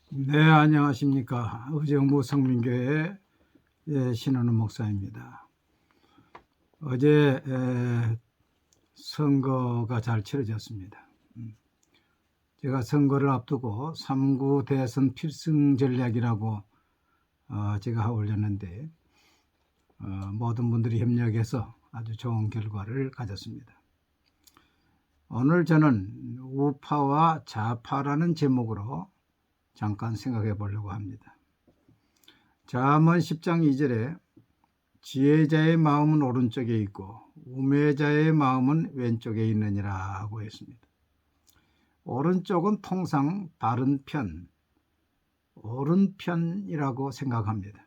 네, 안녕하십니까. 의정부 성민교회 신원훈 목사입니다. 어제 선거가 잘 치러졌습니다. 제가 선거를 앞두고 3구 대선 필승 전략이라고 제가 올렸는데 모든 분들이 협력해서 아주 좋은 결과를 가졌습니다. 오늘 저는 우파와 좌파라는 제목으로 잠깐 생각해 보려고 합니다. 잠언 10장 2절에 지혜자의 마음은 오른쪽에 있고 우매자의 마음은 왼쪽에 있느니라 하고 했습니다. 오른쪽은 통상 바른 편, 옳은 편이라고 생각합니다.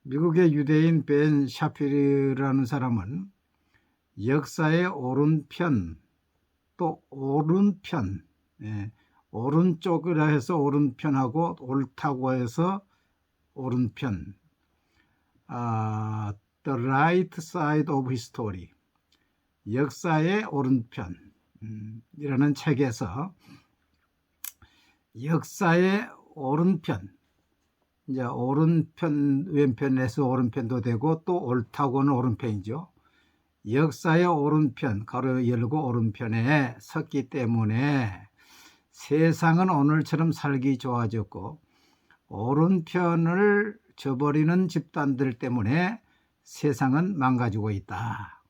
미국의 유대인 벤 샤필이라는 사람은 역사의 오른편, 또 오른편, 오른쪽이라 해서 오른편하고 옳다고 해서 오른편, The Right Side of History, 역사의 오른편 이라는 책에서 역사의 오른편, 이제 오른편 왼편에서 오른편도 되고 또 옳다고는 오른편이죠. 역사의 오른편 가로 열고 오른편에 섰기 때문에 세상은 오늘처럼 살기 좋아졌고 오른편을 저버리는 집단들 때문에 세상은 망가지고 있다.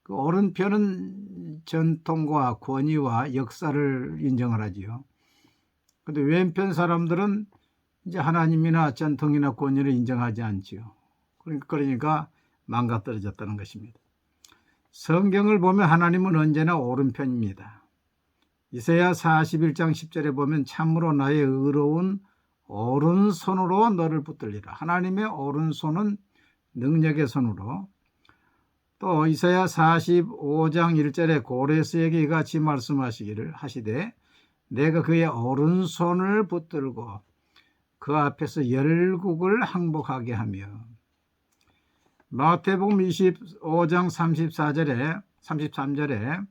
그 오른편은 전통과 권위와 역사를 인정을 하지요. 근데 왼편 사람들은 이제 하나님이나 전통이나 권위를 인정하지 않지요. 그러니까 망가뜨려졌다는 것입니다. 성경을 보면 하나님은 언제나 오른편입니다. 이사야 41장 10절에 보면 참으로 나의 의로운 오른손으로 너를 붙들리라. 하나님의 오른손은 능력의 손으로. 또 이사야 45장 1절에 고레스에게 이같이 말씀하시기를 하시되 내가 그의 오른손을 붙들고 그 앞에서 열국을 항복하게 하며. 마태복음 25장 33절에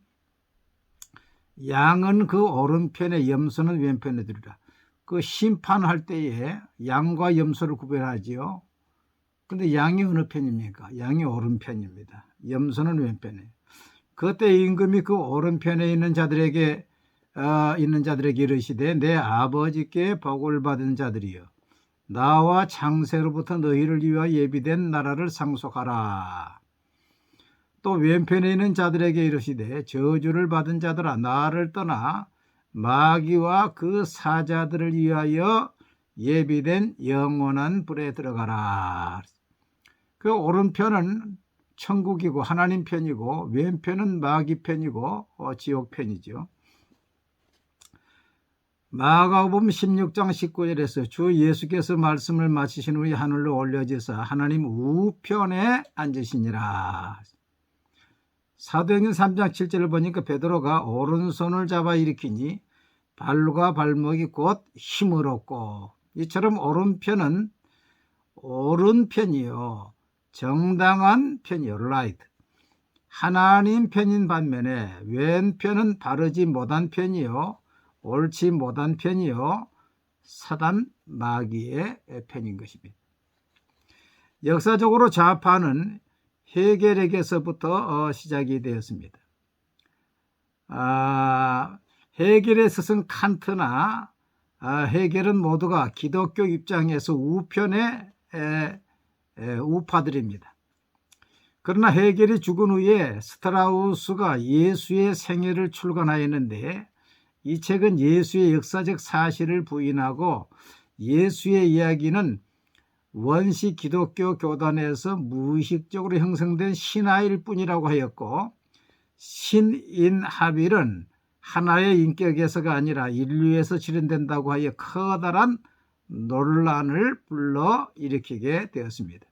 양은 그 오른편에 염소는 왼편에 두리라. 그 심판할 때에 양과 염소를 구별하지요. 근데 양이 어느 편입니까? 양이 오른편입니다. 염소는 왼편에. 그때 임금이 그 오른편에 있는 자들에게 이르시되 내 아버지께 복을 받은 자들이여 나와 창세로부터 너희를 위하여 예비된 나라를 상속하라. 또 왼편에 있는 자들에게 이르시되 저주를 받은 자들아 나를 떠나 마귀와 그 사자들을 위하여 예비된 영원한 불에 들어가라. 그 오른편은 천국이고 하나님 편이고 왼편은 마귀 편이고 지옥 편이죠. 마가복음 16장 19절에서 주 예수께서 말씀을 마치신 후에 하늘로 올려지사 하나님 우편에 앉으시니라. 사도행전 3장 7절을 보니까 베드로가 오른손을 잡아 일으키니 발과 발목이 곧 힘을 얻고. 이처럼 오른편은 옳은 편이요 정당한 편이요 right, 하나님 편인 반면에 왼편은 바르지 못한 편이요 옳지 못한 편이요 사단 마귀의 편인 것입니다. 역사적으로 좌파는 헤겔에게서부터 시작이 되었습니다. 헤겔의 스승 칸트나 헤겔은 모두가 기독교 입장에서 우편의 우파들입니다. 그러나 헤겔이 죽은 후에 스트라우스가 예수의 생애를 출간하였는데 이 책은 예수의 역사적 사실을 부인하고 예수의 이야기는 원시 기독교 교단에서 무의식적으로 형성된 신화일 뿐이라고 하였고 신인합일은 하나의 인격에서가 아니라 인류에서 실현된다고 하여 커다란 논란을 불러일으키게 되었습니다.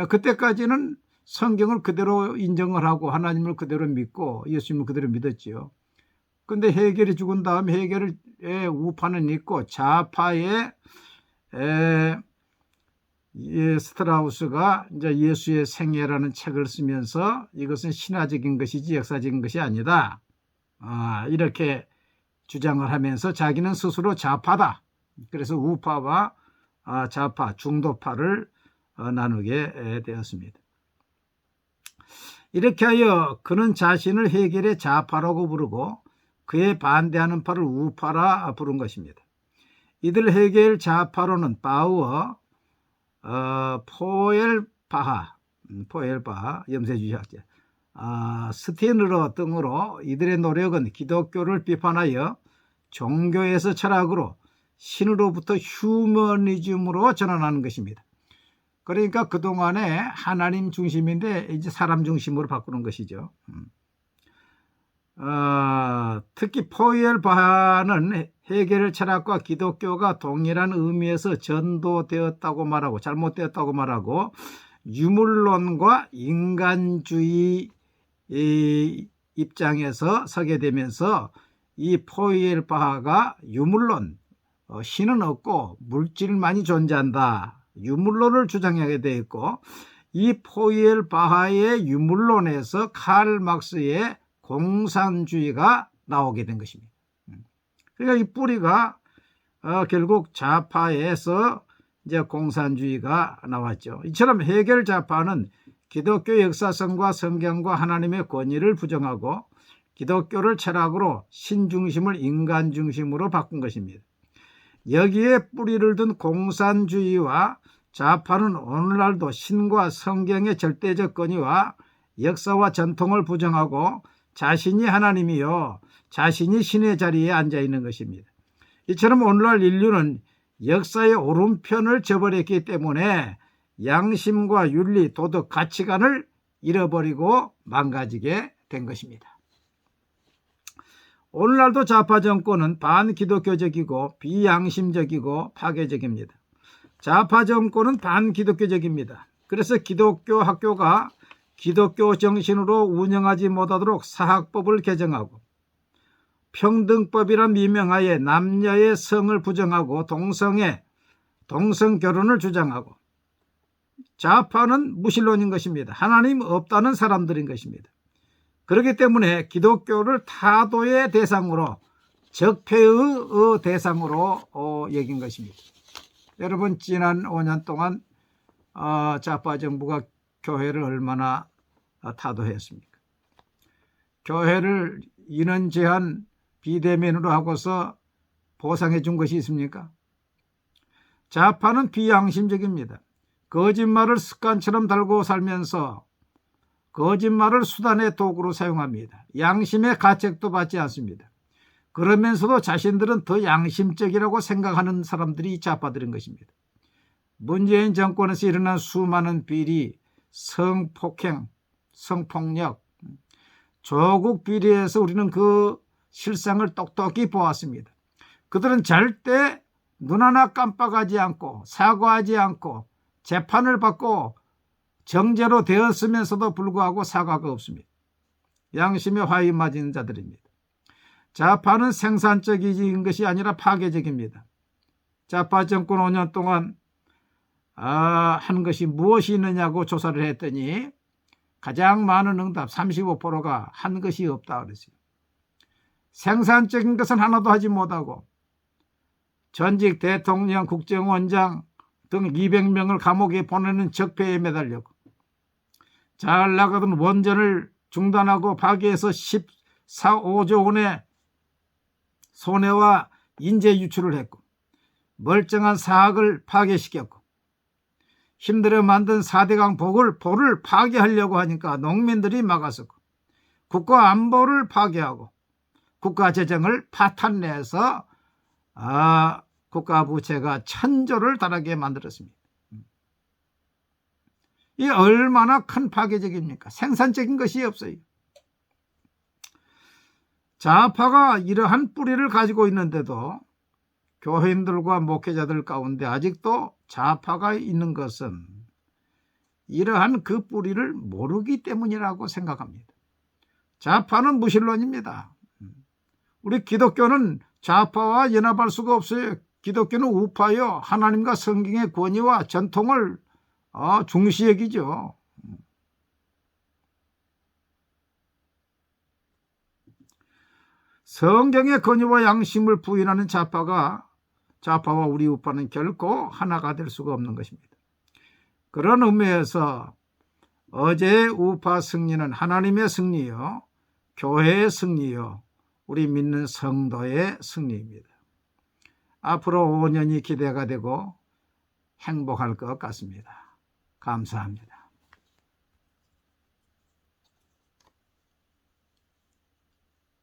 그때까지는 성경을 그대로 인정을 하고 하나님을 그대로 믿고 예수님을 그대로 믿었지요. 근데 헤겔이 죽은 다음에 헤겔의 우파는 있고 좌파의 스트라우스가 이제 예수의 생애라는 책을 쓰면서 이것은 신화적인 것이지 역사적인 것이 아니다. 이렇게 주장을 하면서 자기는 스스로 좌파다. 그래서 우파와 좌파, 중도파를 나누게 되었습니다. 이렇게 하여 그는 자신을 해겔의 좌파라고 부르고 그에 반대하는 파를 우파라 부른 것입니다. 이들 해겔 좌파로는 바우어, 포엘바하, 염세주의학자, 스티너러 등으로 이들의 노력은 기독교를 비판하여 종교에서 철학으로, 신으로부터 휴머니즘으로 전환하는 것입니다. 그러니까 그동안에 하나님 중심인데 이제 사람 중심으로 바꾸는 것이죠. 특히 포엘바하는 해겔의 철학과 기독교가 동일한 의미에서 전도되었다고 말하고, 잘못되었다고 말하고, 유물론과 인간주의 입장에서 서게 되면서 이 포엘바하가 유물론, 신은 없고 물질만이 존재한다, 유물론을 주장하게 되어 있고, 이 포엘바하의 유물론에서 칼 막스의 공산주의가 나오게 된 것입니다. 그러니까 이 뿌리가 결국 좌파에서 이제 공산주의가 나왔죠. 이처럼 해겔 좌파는 기독교 역사성과 성경과 하나님의 권위를 부정하고 기독교를 철학으로 신중심을 인간중심으로 바꾼 것입니다. 여기에 뿌리를 둔 공산주의와 좌파는 오늘날도 신과 성경의 절대적 권위와 역사와 전통을 부정하고 자신이 하나님이요 자신이 신의 자리에 앉아 있는 것입니다. 이처럼 오늘날 인류는 역사의 오른편을 저버렸기 때문에 양심과 윤리, 도덕, 가치관을 잃어버리고 망가지게 된 것입니다. 오늘날도 좌파 정권은 반기독교적이고 비양심적이고 파괴적입니다. 좌파 정권은 반기독교적입니다. 그래서 기독교 학교가 기독교 정신으로 운영하지 못하도록 사학법을 개정하고 평등법이란 미명하에 남녀의 성을 부정하고 동성 결혼을 주장하고, 좌파는 무신론인 것입니다. 하나님 없다는 사람들인 것입니다. 그렇기 때문에 기독교를 타도의 대상으로, 적폐의 대상으로 여긴 것입니다. 여러분, 지난 5년 동안 좌파 정부가 교회를 얼마나 타도했습니까? 교회를 인원 제한 비대면으로 하고서 보상해 준 것이 있습니까? 좌파는 비양심적입니다. 거짓말을 습관처럼 달고 살면서 거짓말을 수단의 도구로 사용합니다. 양심의 가책도 받지 않습니다. 그러면서도 자신들은 더 양심적이라고 생각하는 사람들이 좌파들인 것입니다. 문재인 정권에서 일어난 수많은 비리, 성폭행, 성폭력, 조국 비리에서 우리는 그 실상을 똑똑히 보았습니다. 그들은 절대 눈 하나 깜빡하지 않고 사과하지 않고 재판을 받고 정죄로 되었으면서도 불구하고 사과가 없습니다. 양심에 화이 맞은 자들입니다. 좌파는 생산적인 것이 아니라 파괴적입니다. 좌파 정권 5년 동안 한 것이 무엇이 있느냐고 조사를 했더니 가장 많은 응답 35%가 한 것이 없다 그랬어요. 생산적인 것은 하나도 하지 못하고 전직 대통령, 국정원장 등 200명을 감옥에 보내는 적폐에 매달렸고, 잘 나가던 원전을 중단하고 파기해서 14~15조 원의 손해와 인재 유출을 했고, 멀쩡한 사학을 파괴시켰고, 힘들어 만든 4대강 보를 파괴하려고 하니까 농민들이 막았었고, 국가 안보를 파괴하고 국가 재정을 파탄내서 국가 부채가 천조를 달하게 만들었습니다. 이 얼마나 큰 파괴적입니까? 생산적인 것이 없어요. 좌파가 이러한 뿌리를 가지고 있는데도 교회인들과 목회자들 가운데 아직도 좌파가 있는 것은 이러한 그 뿌리를 모르기 때문이라고 생각합니다. 좌파는 무신론입니다. 우리 기독교는 좌파와 연합할 수가 없어요. 기독교는 우파요. 하나님과 성경의 권위와 전통을 중시 여기죠. 성경의 권위와 양심을 부인하는 좌파와 우리 우파는 결코 하나가 될 수가 없는 것입니다. 그런 의미에서 어제의 우파 승리는 하나님의 승리요, 교회의 승리요, 우리 믿는 성도의 승리입니다. 앞으로 5년이 기대가 되고 행복할 것 같습니다. 감사합니다.